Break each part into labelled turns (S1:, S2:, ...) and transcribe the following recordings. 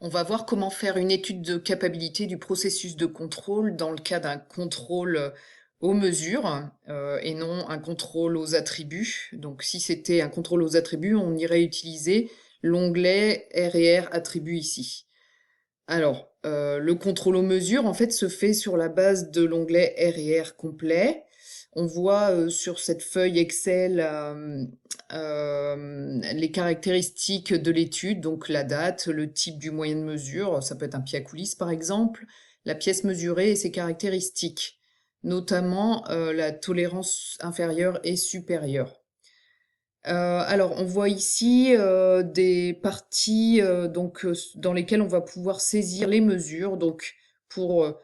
S1: On va voir comment faire une étude de capacité du processus de contrôle dans le cas d'un contrôle aux mesures et non un contrôle aux attributs. Donc si c'était un contrôle aux attributs, on irait utiliser l'onglet R&R attributs ici. Alors, le contrôle aux mesures, en fait, se fait sur la base de l'onglet R&R complet. On voit sur cette feuille Excel les caractéristiques de l'étude, donc la date, le type du moyen de mesure, ça peut être un pied à coulisse par exemple, la pièce mesurée et ses caractéristiques, notamment la tolérance inférieure et supérieure. Alors, on voit ici des parties dans lesquelles on va pouvoir saisir les mesures. Donc, pour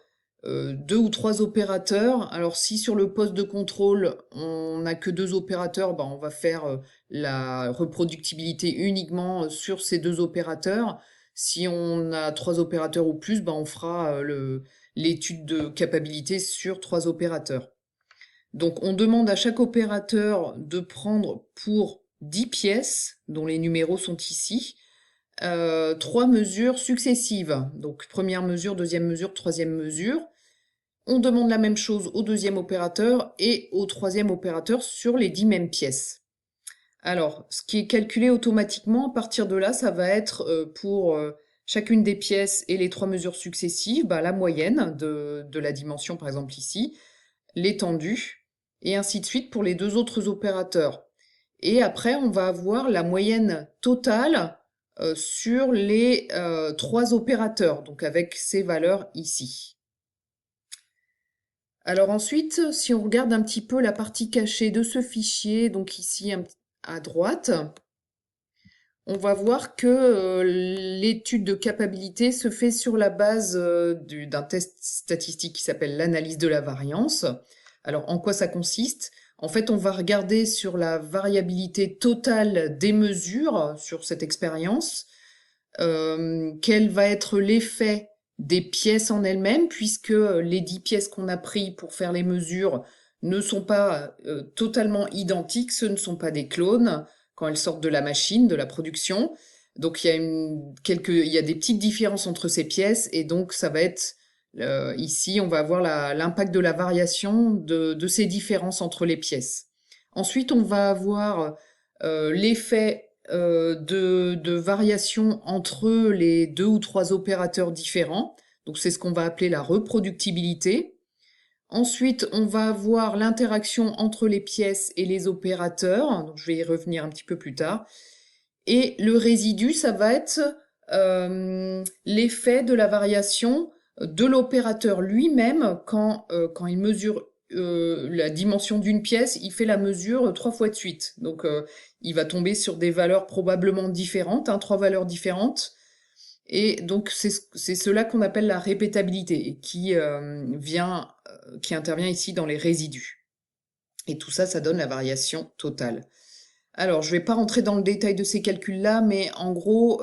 S1: deux ou trois opérateurs. Alors, si sur le poste de contrôle, on n'a que deux opérateurs, ben, on va faire la reproductibilité uniquement sur ces deux opérateurs. Si on a trois opérateurs ou plus, ben, on fera l'étude de capacité sur trois opérateurs. Donc, on demande à chaque opérateur de prendre pour 10 pièces, dont les numéros sont ici, trois mesures successives. Donc, première mesure, deuxième mesure, troisième mesure. On demande la même chose au deuxième opérateur et au troisième opérateur sur les 10 mêmes pièces. Alors, ce qui est calculé automatiquement, à partir de là, ça va être pour chacune des pièces et les trois mesures successives, bah, la moyenne de la dimension, par exemple ici, l'étendue, et ainsi de suite pour les deux autres opérateurs. Et après, on va avoir la moyenne totale sur les trois opérateurs, donc avec ces valeurs ici. Alors ensuite, si on regarde un petit peu la partie cachée de ce fichier, donc ici à droite, on va voir que l'étude de capacité se fait sur la base d'un test statistique qui s'appelle l'analyse de la variance. Alors, en quoi ça consiste? En fait, on va regarder sur la variabilité totale des mesures sur cette expérience, quel va être l'effet des pièces en elles-mêmes, puisque les 10 pièces qu'on a pris pour faire les mesures ne sont pas totalement identiques, ce ne sont pas des clones quand elles sortent de la machine, de la production. Donc il y a des petites différences entre ces pièces, et donc ça va être ici, on va avoir l'impact de la variation de ces différences entre les pièces. Ensuite, on va avoir l'effet de variation entre les deux ou trois opérateurs différents. Donc c'est ce qu'on va appeler la reproductibilité. Ensuite, on va avoir l'interaction entre les pièces et les opérateurs. Donc je vais y revenir un petit peu plus tard. Et le résidu, ça va être l'effet de la variation de l'opérateur lui-même quand il mesure la dimension d'une pièce, il fait la mesure trois fois de suite. Donc il va tomber sur des valeurs probablement différentes, hein, trois valeurs différentes. Et donc c'est cela qu'on appelle la répétabilité et qui intervient ici dans les résidus. Et tout ça, ça donne la variation totale. Alors, je vais pas rentrer dans le détail de ces calculs-là, mais en gros,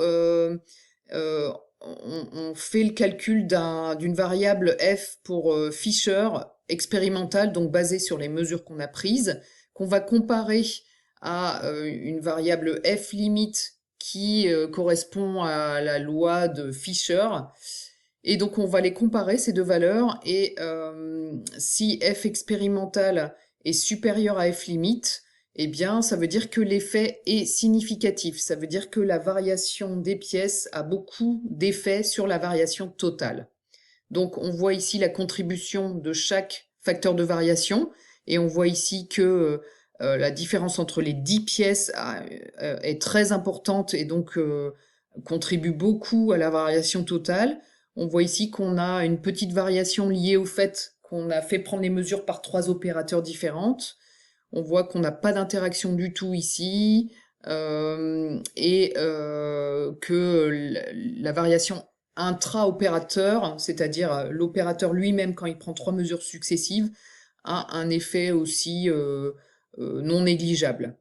S1: on fait le calcul d'une variable f pour Fisher expérimentale, donc basée sur les mesures qu'on a prises, qu'on va comparer à une variable f limite qui correspond à la loi de Fisher. Et donc, on va les comparer, ces deux valeurs, et si f expérimentale est supérieur à f limite, eh bien, ça veut dire que l'effet est significatif. Ça veut dire que la variation des pièces a beaucoup d'effets sur la variation totale. Donc, on voit ici la contribution de chaque facteur de variation, et on voit ici que la différence entre les 10 pièces est très importante et donc contribue beaucoup à la variation totale. On voit ici qu'on a une petite variation liée au fait qu'on a fait prendre les mesures par trois opérateurs différentes. On voit qu'on n'a pas d'interaction du tout ici et que la variation intra-opérateur, c'est-à-dire l'opérateur lui-même quand il prend trois mesures successives, a un effet aussi non négligeable.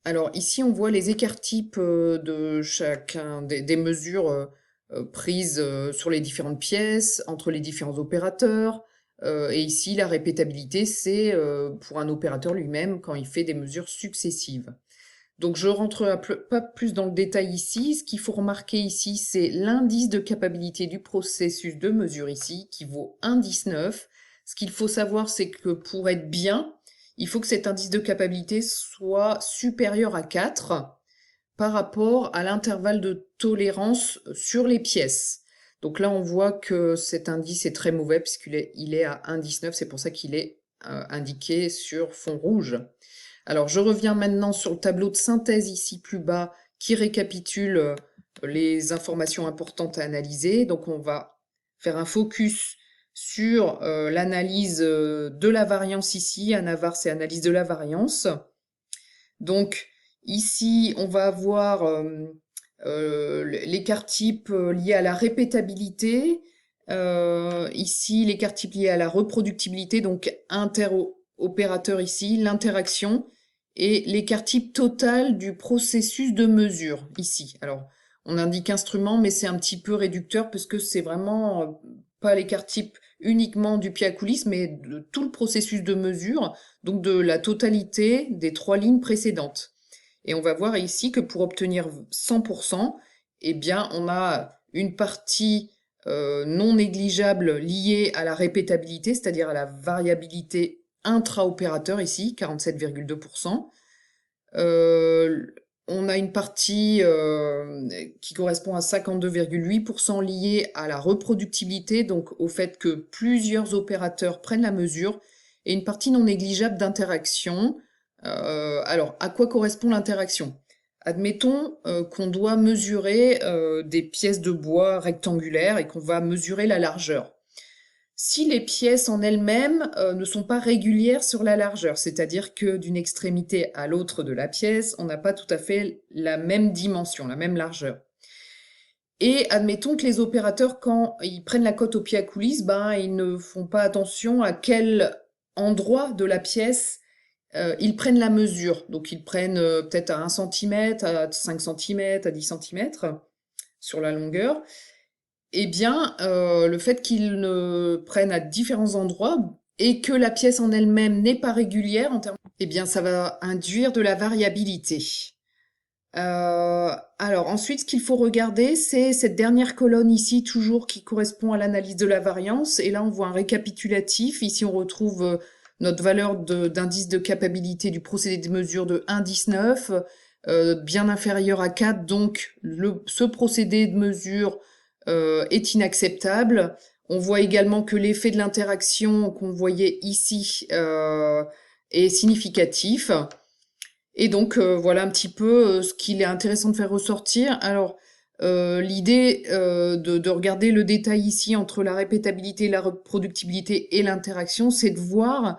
S1: Alors ici, on voit les écarts types de chacun des mesures prises sur les différentes pièces, entre les différents opérateurs. Et ici, la répétabilité, c'est pour un opérateur lui-même quand il fait des mesures successives. Donc je rentrerai pas plus dans le détail ici. Ce qu'il faut remarquer ici, c'est l'indice de capacité du processus de mesure ici, qui vaut 1,19. Ce qu'il faut savoir, c'est que pour être bien, il faut que cet indice de capacité soit supérieur à 4 par rapport à l'intervalle de tolérance sur les pièces. Donc là, on voit que cet indice est très mauvais puisqu'il est à 1,19. C'est pour ça qu'il est indiqué sur fond rouge. Alors, je reviens maintenant sur le tableau de synthèse ici plus bas qui récapitule les informations importantes à analyser. Donc, on va faire un focus sur l'analyse de la variance ici. Anavar, c'est analyse de la variance. Donc, ici, on va avoir l'écart type lié à la répétabilité. Ici, l'écart type lié à la reproductibilité, donc interopérateur ici, l'interaction, et l'écart type total du processus de mesure ici. Alors, on indique instrument, mais c'est un petit peu réducteur parce que c'est vraiment pas l'écart type uniquement du pied à coulisses, mais de tout le processus de mesure, donc de la totalité des 3 lignes précédentes. Et on va voir ici que pour obtenir 100%, eh bien, on a une partie non négligeable liée à la répétabilité, c'est-à-dire à la variabilité intra-opérateur ici, 47,2%. On a une partie qui correspond à 52,8% liée à la reproductibilité, donc au fait que plusieurs opérateurs prennent la mesure, et une partie non négligeable d'interaction. Alors, à quoi correspond l'interaction? Admettons qu'on doit mesurer des pièces de bois rectangulaires et qu'on va mesurer la largeur. Si les pièces en elles-mêmes ne sont pas régulières sur la largeur, c'est-à-dire que d'une extrémité à l'autre de la pièce, on n'a pas tout à fait la même dimension, la même largeur. Et admettons que les opérateurs, quand ils prennent la cote au pied à coulisses, ben, ils ne font pas attention à quel endroit de la pièce ils prennent la mesure. Donc ils prennent peut-être à 1 cm, à 5 cm, à 10 cm sur la longueur. Eh bien, le fait qu'ils ne prennent à différents endroits et que la pièce en elle-même n'est pas régulière en termes, eh bien, ça va induire de la variabilité. Alors ensuite, ce qu'il faut regarder, c'est cette dernière colonne ici, toujours qui correspond à l'analyse de la variance. Et là, on voit un récapitulatif. Ici, on retrouve notre valeur d'indice de capacité du procédé de mesure de 1,19, bien inférieur à 4. Donc, ce procédé de mesure est inacceptable. On voit également que l'effet de l'interaction qu'on voyait ici est significatif. Et donc voilà un petit peu ce qu'il est intéressant de faire ressortir. Alors l'idée de regarder le détail ici entre la répétabilité, la reproductibilité et l'interaction, c'est de voir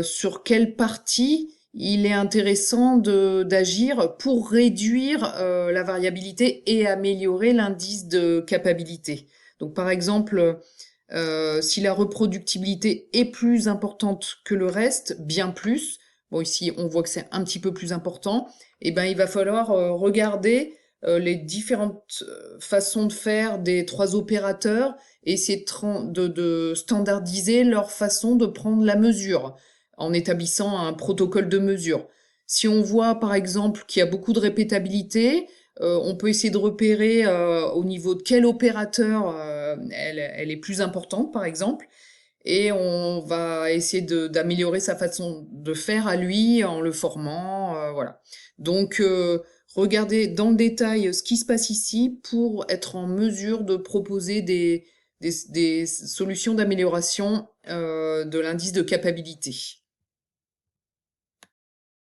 S1: sur quelle partie il est intéressant d'agir pour réduire la variabilité et améliorer l'indice de capacité. Donc par exemple, si la reproductibilité est plus importante que le reste, bien plus, bon ici on voit que c'est un petit peu plus important, et ben il va falloir regarder les différentes façons de faire des 3 opérateurs et essayer de standardiser leur façon de prendre la mesure en établissant un protocole de mesure. Si on voit par exemple qu'il y a beaucoup de répétabilité, on peut essayer de repérer au niveau de quel opérateur elle est plus importante par exemple, et on va essayer d'améliorer sa façon de faire à lui en le formant, voilà. Donc, regardez dans le détail ce qui se passe ici pour être en mesure de proposer des solutions d'amélioration de l'indice de capacité.